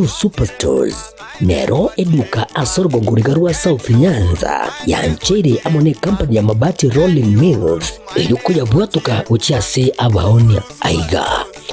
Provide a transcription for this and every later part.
Superstores nero eduka asorgo ngurigarua South Nyanza yanchiri amone company ya mabati Rolling Mills eyukuya bwatuka uchiase abaonia aiga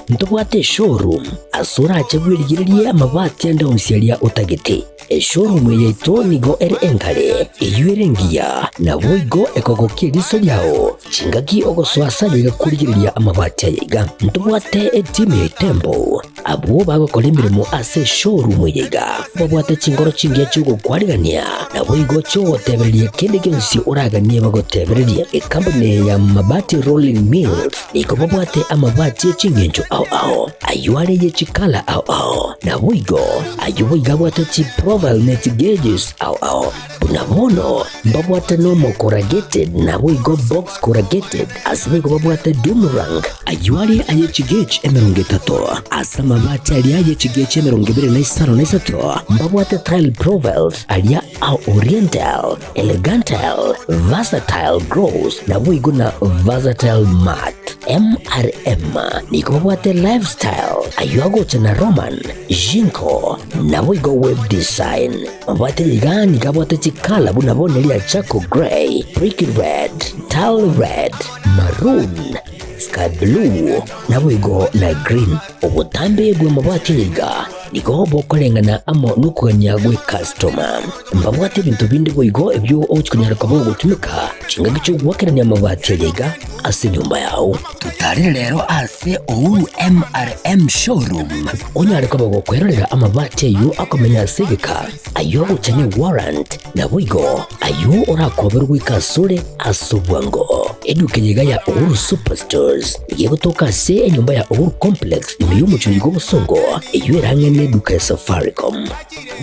ntobwate showroom asura achagwirigirie amabati anda usialia utagete showroom yeito nigo ere engale eyuerengia na boigo ekogokiriso yao chingaki ogoswasa yigakurigiria amabati aiga ntobwate team Tembo abo bagokora imirimo ase showroom yiga babwate chingoro chingia chugo kwarigania na boigo cyo tebererie kende gensi uraganie bagotebererie company ya mabati Rolling Mills iko babwate amabati chingenjo ao ayuare ye chikala ao na boigo ayuiga bwate chi profile net gauges ao unabono babwate normal corrugated na boigo box corrugated asbigo babwate Dumarang ayuare aye chigage emerongetato asama mabati alia ye chigage emerongibire na isaro na isato mbabwate tile profiles alia au oriental elegantal versatile gross na boigo na versatile mat MRM niko babwate lifestyle ayuago chana Roman Jinko na boigo web design babwate yigani kabwate chikala bunabone lia Chaco Grey brick red tile red maroon sky blue na boigo na green obutambe gwe mabwate yiga niko bokolengana amo nukuganya gwe customer mbabwate bintu bindi boigo ebyo ochikunyara kabo gutumika chinga gicho gwakeranya mabwate yiga ase nyumba yao tutari rero ase Uhuru MRM showroom onyare kabo gukwerera amabwate yu akomenya sigika ayo uchane warrant na boigo ayo orakoberwa ikasure asubwango eduke yiga ya Uhuru Superstores yegotoka se nyumba ya Uhuru Complex imiyumucho yigo busongo eyuerangene neduka ya Safaricom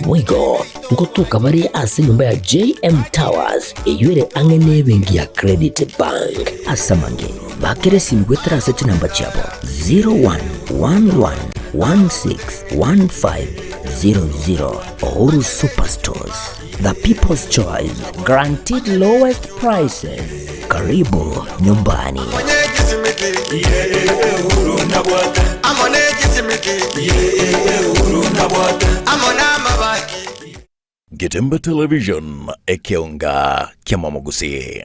boigo ngotoka bari ase nyumba ya JM Towers eyuere angene bengi ya Credit Bank asamange bakere simgwetra sete namba chabo 0111161500 Uhuru Superstores, the people's choice, guaranteed lowest prices. Karibu nyumbani. Getembe Television ekeonga kiamamogusi.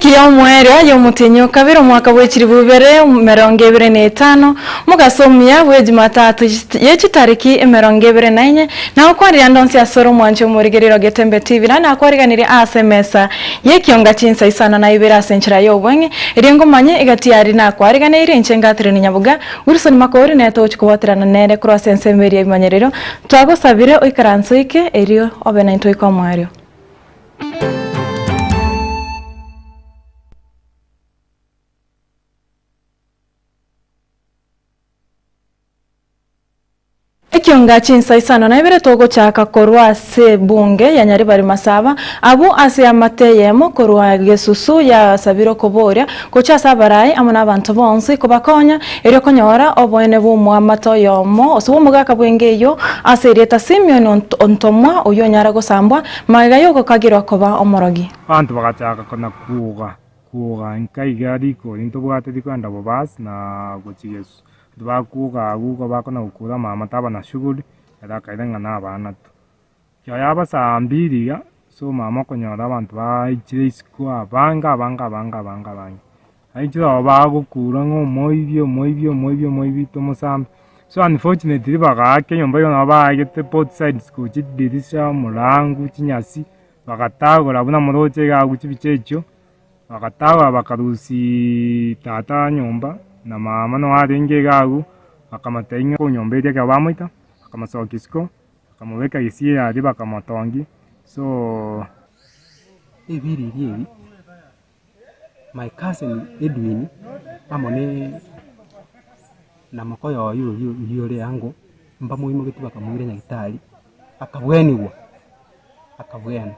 Kiyo mwere yo mutinyo kabiro mwaka wechiri bubere 2025 mugasomya bwe Jumatatu yechi tariki 2024 na kwari andonsi asoro mwancho murigerero Getembe TV na kwariganire asemesa yekionga chinsa isana na ibera senchira yo bwenge irengo manye igatiari na kwariganire inchengatire ni nyabuga Wilson Makori neto chikubatirana nere cross ensemberia imanyerero twagosabire oikaransoike erio obena into ikomwario Ekionga chinsa isana na ibere togo chaka korwa se bunge ya Nyaribari Masaba abu ase amateyemo korwa Gesusu ya Sabiro Koboria kocha sabarai amana abantu bonse kubakonya ero konyora obwene bumwa amatoyomo osubo mugaka bwengeyo ase reta Simeon ontomwa oyo nyara gosambwa magayo kokagirwa koba omorogi abantu bagachaka kona kuga nkaigari ko into bwate dikwanda bobas na gochiyesu bakuga aguko bakona ukura mama taba na shughuli yakaidanga na abana tu yaba saa 2 so mama konyora abantu baichire isiko abanga aichira bagukura moibio tomosambe. So unfortunately bagake nyomba yona bagete both sides ku chidirisha murangu chinyasi bakatagora buna muroche ga guchibichecho bakatawa bakarusi tata nyomba na mama no arenge gagu akamatainga ko nyomba ile ka bamuita akamasokisiko akamweka isia hadi bakamatongi. So ebiri my cousin Edwin amone na makoyo yule yangu mba muhimu gitu bakamwire nyagitari akabwenigwa akabwena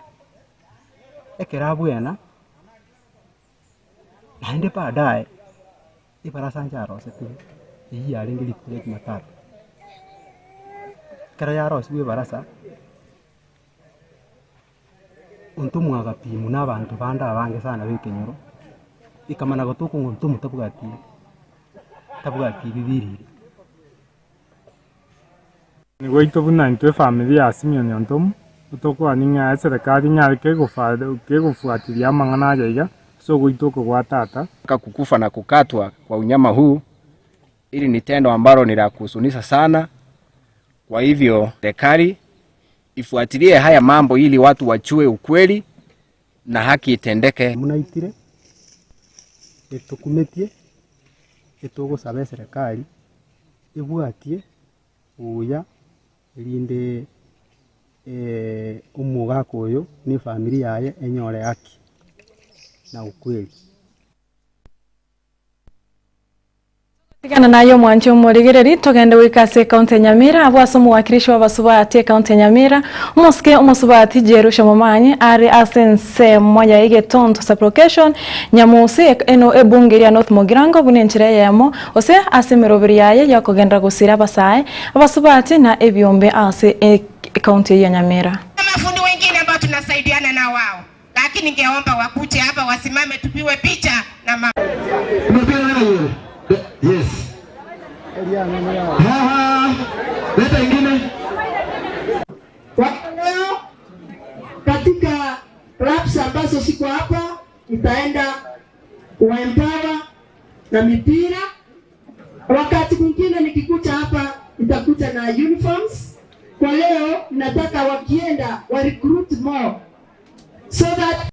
ekera bwena naende baadaye ibarasa njarose tu iyi aringi litire matatu kera yarose we barasa untumu agapimu n'abantu banda abange sana bekenyoro ikamana gotuko nguntumu tabugati bibiri ni goito buna ntwe family ya Simeon Ontomu utoko aninga serikali nyarike kufuatilia mangana jaiga so goito kwa tata kukufa na kukatwa kwa unyama huu ili ni tendo ambalo ni la kuhuzunisha sana. Kwa hivyo serikali ifuatilie haya mambo ili watu wachue ukweli na haki itendeke. Munaitire etukumetie etogo sabe serikali ibwatie uya linde umugako uyu ni familia yaye enyore haki na ukweli. Tigana nayo mwanchi umurigereri togende wikase kaunti Nyamira abwaso muwakilishi w'abasubati kaunti Nyamira umuske umusubati Jerusha Momanyi ari asense moya igetonto supplication nyamusi eno ebungeria North Mogirango bunenchire yamo ose asemerobiri yaye yakogenda gusira basaye abasubati na ebyombe ase kaunti ya Nyamira. Mafundi wengine ambao tunasaidiana na wao, lakini ningeomba wakuje hapa wasimame tupiwe picha na mama. Yes. Leta ingine. Leo katika clubs ambazo siko hapa nitaenda kuempower na mipira. Wakati mwingine nikikuta hapa nitakuta na uniforms. Kwa leo nataka wakienda wa recruit more so that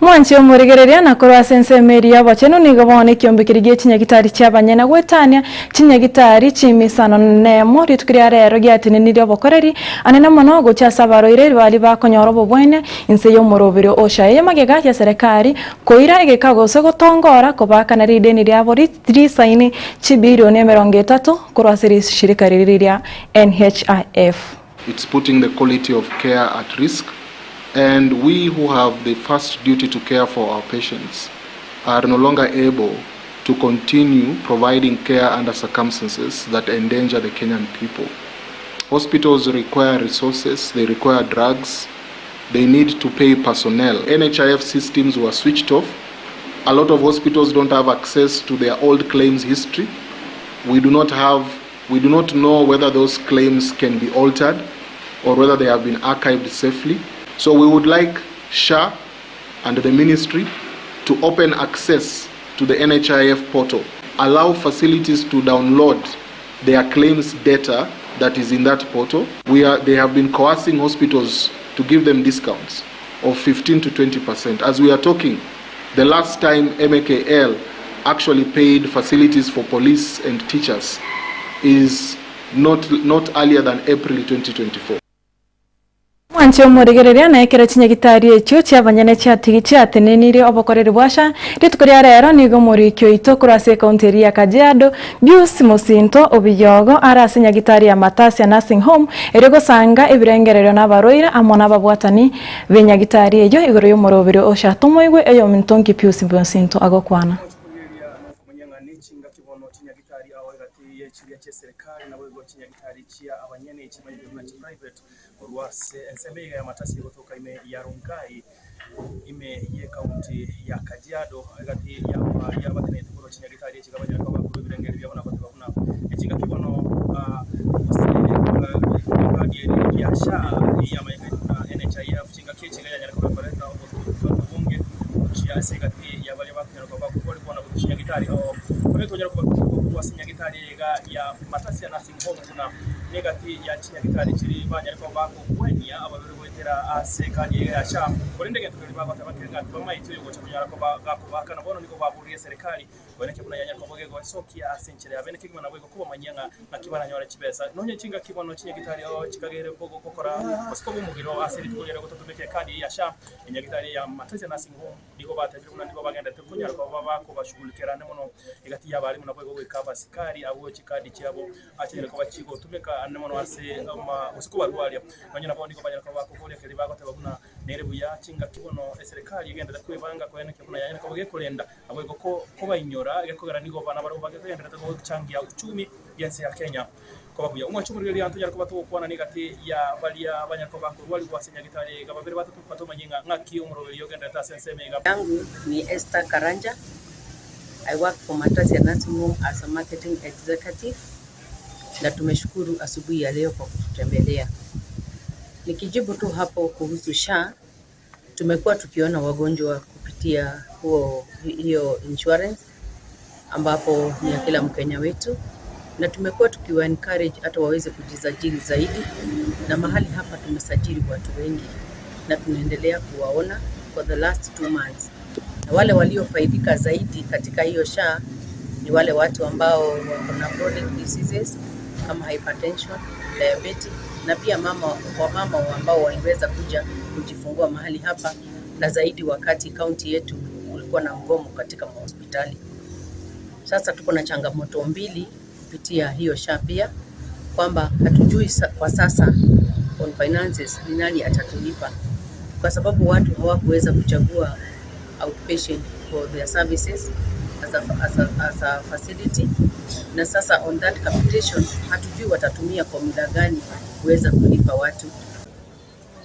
Mwanchi umurigereria na korwa sense meria bacheno nigabone kyombekirigie chinyagitari cyabanyana gwetania chinyagitari chimisano nemo ritukiriya rero gyatinenire bokoreri anena mono gocha sabaroire bali bakonyoro bobwene inse yo morobiro oshaye magega ya serikali koira egekagose gotongora kobaka na rideni ryabo risaini chibirioni 30 korwa shirika ririria NHIF. It's putting the quality of care at risk. And we who have the first duty to care for our patients are no longer able to continue providing care under circumstances that endanger the Kenyan people. Hospitals require resources, they require drugs, they need to pay personnel. NHIF systems were switched off. A lot of hospitals don't have access to their old claims history. We do not know whether those claims can be altered or whether they have been archived safely. So we would like SHA and the ministry to open access to the NHIF portal, allow facilities to download their claims data that is in that portal. They have been coercing hospitals to give them discounts of 15 to 20%. As we are talking, the last time MKL actually paid facilities for police and teachers is not earlier than April 2024. Mwanchi umurigereria na ekera chinyagitari ekyo cyabanyane cyatigi cyatenenire obokoreri bwasha ritukuriya rero nigo muri kyo itokurase kaunti ya Kajiado Bius Musinto obiyogo arase nyagitari ya Matasia Nursing Home erego sanga ebirengerero n'abaroira amona babwatani benyagitari eyo igoro yo morobiro osha tumoigwe eyo mintongi Bius Musinto agokwana Ruase ensemble ya Matasi kutoka ya Rongai ye kaunti ya Kajiado hagati ya batene tukoro chinyagitari chigabanya kwa birengeri byabona batubona ekiga kibono enga ya matasi ya nursing home kuna negati ya chinya gitari chiri banya ko bako kwenya ababiri gwetera asekali ya sha kolinde gento liba batabakenga toma ito yugo chamunyara ko bakana bono niko baburiye serikali boneke kuna yanya ko bogego sokia asenchire abeneke kimana bwego kuba manyanga nakibana nyore chibesa nonye chinga kibono chinya gitari o chikagere bogo kokora osiko bumugiro aseri tukolera gototumeke kadi ya sha enya gitari ya matasi ya nursing home niko batajira kuna niko bagenda tukunyara ko babako bashugulikirane mono igati yabali muna bwego wekaba sikari abo chikadi cyabo akire ko bakigo tumeka nemono ase osiko barwali nonye nabo niko banyara ko bakokole kali bagote baguna nerebu ya chinga kibono serikali igenda kwebanga ko yanake kuna yanya ko bagekolenda abwego ko bayinyora gekogera nigo bana baro bagenda ko changia uchumi yense ya Kenya ko babuya umwachumuri ryo yantu yariko batokwana nigati ya balia banyako bakuru wali kwasenya gitari gababere batatu patomanyinga ngaki umuroberi yogenda tasensemega yangu ni Esther Karanja. I work for Matasi Nursing Home as a marketing executive, na tumeshukuru asubuhi ya leo kwa kututembelea. Nikijibu tu hapo kuhusu SHA, tumekuwa tukiona wagonjwa kupitia hiyo insurance ambapo ni ya kila Mkenya wetu, na tumekuwa tukiwa encourage hata waweze kujisajili zaidi, na mahali hapa tumesajili watu wengi na tunaendelea kuwaona for the last 2 months. Na wale waliofaidika zaidi katika hiyo SHA ni wale watu ambao wako na chronic diseases kama hypertension, diabetes, na pia mama ambao waliweza kuja kujifungua mahali hapa, na zaidi wakati kaunti yetu ulikuwa na mgomo katika hospitali. Sasa tuko na changamoto mbili kupitia hiyo SHA pia, kwamba hatujui kwa sasa on finances ni nani atatulipa, kwa sababu watu hawakuweza kuchagua outpatient for their services as a facility, na sasa on that capitation hatujui watatumia formula gani kuweza kulipa watu.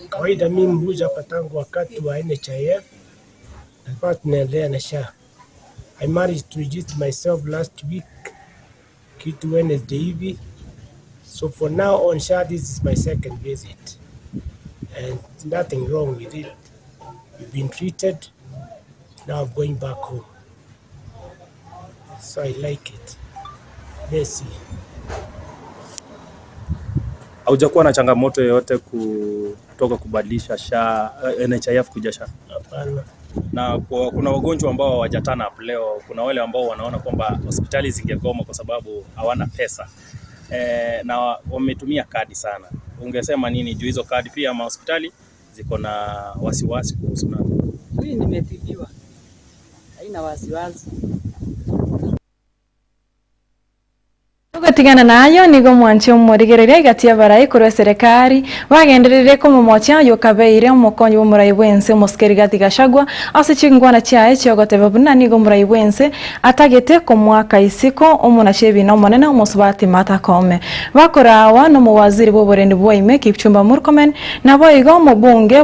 Kawaida mimi mbuja hapa tangu wakati wa NHIF na tunaendelea na SHA. I managed to register myself last week kitu Wednesday hivi, so for now on SHA this is my second visit and nothing wrong with it. We've been treated. Now I'm going back home. So I like it. Let's see. Haujakuwa na changamoto yoyote kutoka kubadilisha SHA NHIF kuja SHA? Hapana. Na kuna wagonjwa ambao hawajatana hapo leo, kuna wale ambao wanaona kwamba hospitali zingegoma kwa sababu hawana pesa. Na wametumia kadi sana. Ungesema nini juu hizo kadi pia hospitali ziko na wasiwasi kuhusu nazo? Mimi nimetibiwa. Haina wasiwasi. Tugatigana nayo nigo mwanche umurigereria igatia barai kurwe serikali bagenderere ko mumocha yokabeire umukonyi w'umurai wense Muskeri Gachagua asicingwana cyae cyogoteba buna nigo murai wense atagete ko mwaka isiko umunashebi no monene umusubati Martha Koome bakorawa no muwaziri w'uburendi bwoime Kipchumba Murkomen nabo igo mubunge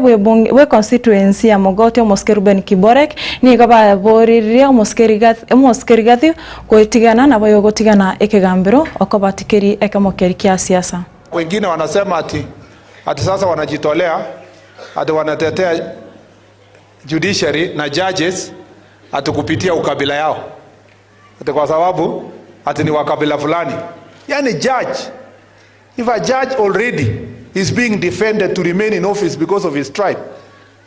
we constituency ya Mogoti Muskeri Ben Kiborek nigo baboririe Muskeri Gathi kwetigana nabo yogotigana ekegambiro okabatikeri ekamokeri kia siasa. Wengine wanasema ati sasa wanajitolea ati wanatetea judiciary na judges ati kupitia ukabila yao, ati kwa sababu ati ni wakabila fulani. Yani judge, if a judge already is being defended to remain in office because of his tribe,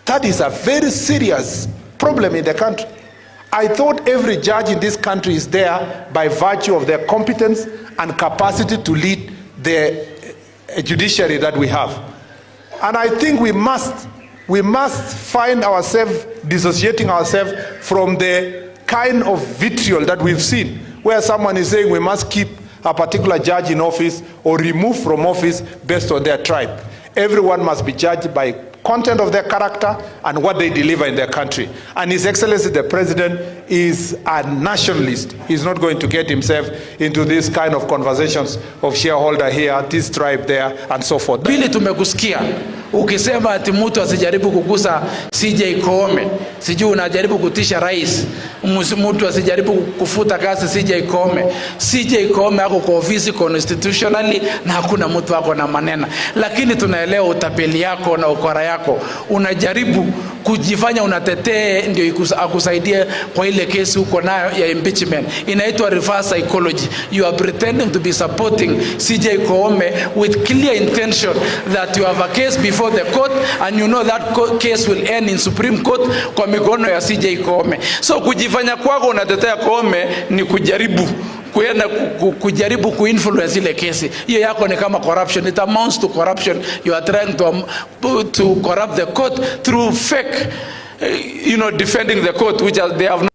that is a very serious problem in the country. I thought every judge in this country is there by virtue of their competence and capacity to lead the judiciary that we have. And I think we must find ourselves dissociating ourselves from the kind of vitriol that we've seen, where someone is saying we must keep a particular judge in office or remove from office based on their tribe. Everyone must be judged by content of their character and what they deliver in their country. And His Excellency the President is a nationalist. He's not going to get himself into this kind of conversations of shareholder here, this tribe there, and so forth. Pili, tumekusikia ukisema ati mtu asijaribu kugusa CJ Koome, sijui unajaribu kutisha rais, mtu asijaribu kufuta kazi CJ Koome. CJ Koome ako kwa ofisi constitutionally na hakuna mtu wako na maneno, lakini tunaelewa utapeli yako na ukora yako. Unajaribu kujifanya unatetee ndio akusaidie kwa ile kesi uko nayo ya impeachment. Inaitwa reverse psychology. You are pretending to be supporting CJ Koome with clear intention that you have a case before the court and you know that case will end in Supreme Court kwa mikono ya CJ Koome. So kujifanya kwako unatetea Koome ni kujaribu kuinfluence ile kesi. Hiyo yako ni kama corruption. It amounts to corruption. You are trying to corrupt the court through fake defending the court which they have not.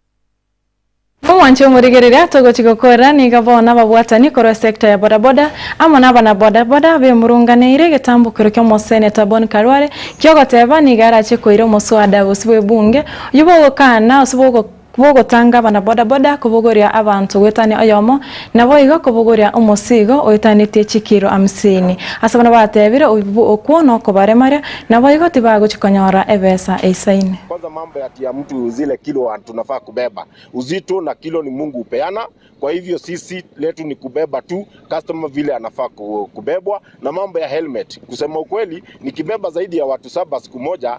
Mwancho murigerera togochigokora ni gabona babwatani koro sector ya bodaboda amona bana bodaboda be murunganire getambukiro kyo mo Senator Bon Karware kyogoteba ni garache koire muswada busibwe bunge yubo kana usibo kubogotanga bana bodaboda kubogoria abantu wetani ayomo nabo igo kubogoria umusigo oitanite chikiro 50 asabana batebire okuono kobaremare nabo igo tibago chikonyora ebesa eisaine. Kwanza mambo ya mtu zile kilo tunafaa kubeba uzito na kilo ni Mungu upeana. Kwa hivyo sisi letu ni kubeba tu customer vile anafaa kubebwa. Na mambo ya helmet, kusema ukweli nikibeba zaidi ya watu 7 siku moja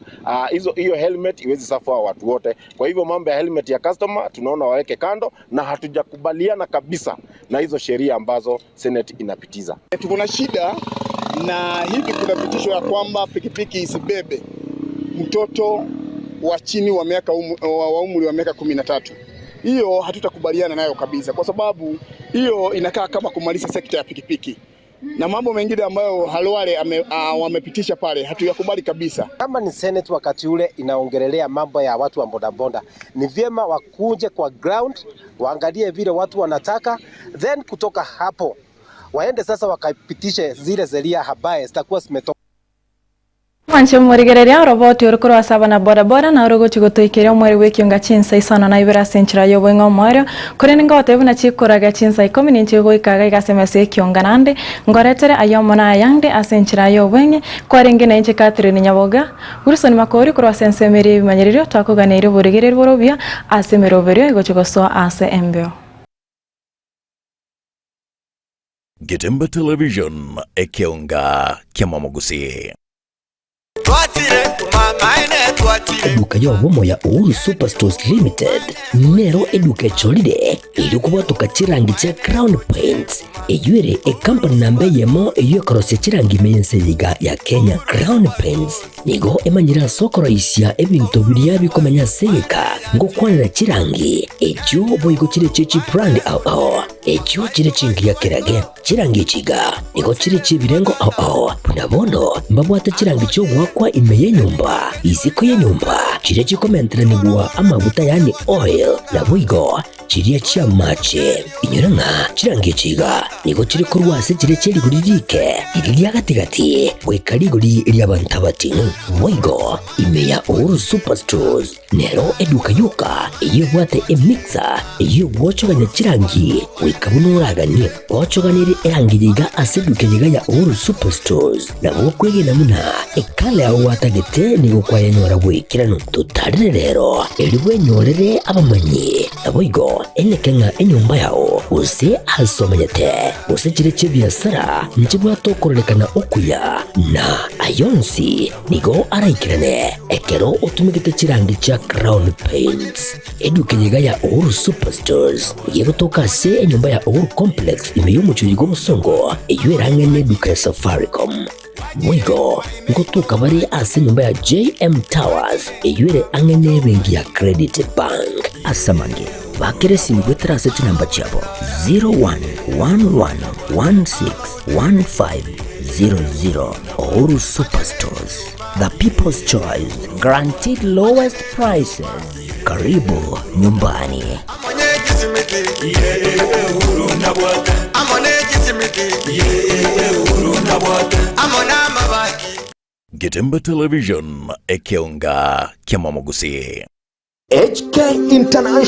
hiyo helmet iwezi safua watu wote. Kwa hivyo mambo ya helmet ya customer tunaona waweke kando, na hatujakubaliana kabisa na hizo sheria ambazo Senate inapitiza. Tuko na shida na hivi kuna pitisho ya kwamba pikipiki isibebe mtoto wa chini wa umri wa miaka 13. Hiyo hatutakubaliana nayo kabisa, kwa sababu hiyo inakaa kama kumaliza sekta ya pikipiki. Na mambo mengine ambayo Halwale wamepitisha pale hatuyakubali kabisa. Kama ni Senate wakati ule inaongelelea mambo ya watu wa bodaboda, ni vyema wakuje kwa ground, waangalie vile watu wanataka, then kutoka hapo waende sasa wakapitishe zile sheria habaye zitakuwa zimetoka. Mwancho murigereria roboti urukuru asaba na bodaboda na urugo chigotoikere omweri wekionga chinsa isana na ibera senchira yobwenga omwario kore ningotebu na chikoraga chinsa 10 ninchigo ikaga igasemese ekionga nande ngoretere ayomo na ayande asenchira yobwenge kwarenge na inche Catherine Nyaboga Wilson Makori kurwa sensemeri bimanyirio twakuganira burigereri borobia asemeroberio igochigoso ase embeo. Getemba Television ekionga kiamamogusi. Eduka ya wamomo ya Uhuru Superstores Limited nero eduka cholide ili kubatuka chirangi cha Crown Paints eyuere company nambe yemo eyo karose chirangi mense yiga ya Kenya. Crown Paints nigo emanyira soko raisia ebintu biria bikomanya seka ngo kwanira chirangi ejo boygo chire chichi brand au ejo chire chingia kirage chirangi chiga nigo chire chibirengo au punabono mbabwata chirangi cyo wakwa imeye nyumba iziko ya nyumba chire chikomentera nibwa amavuta yani oil na bwigo chiriya chia mache inyuranga chirangi chiga nigo chiri kurwase chire chiri guririke iriya gatigati wekari guri iriya bantabati bwigo imeya Uhuru Superstores nero eduka yuka iyo bwate emixer iyo bwochoganya chirangi wikabunuragani bwochoganire erangiriga aseduke yiga ya Uhuru Superstores na bokwege namuna ekale aho watagete nigo kwayenyora bwikirano tutarire rero elibwe nyorere abamanyi aboigo enekenga enyumba yao use asomanyete use chire chibiasara nchibwa tokorelekana okuya na ayonsi nigo araikirane ekero utumigite chirangi cha Crown Paints eduke yiga ya Uhuru Superstores yego tokase enyumba ya Uhuru Complex imeyumucho yigo musongo eyuerange neduka ya Safaricom mwigo ngotuka bari ase nyumba ya JM Towers eyuere angene bengi ya Credit Bank asamange bakere simbwetera seti namba chabo 0111161500. Uhuru Superstores, the people's choice, guaranteed lowest prices. Karibu nyumbani. Getemba Television ekionga kiamamogusi. HK International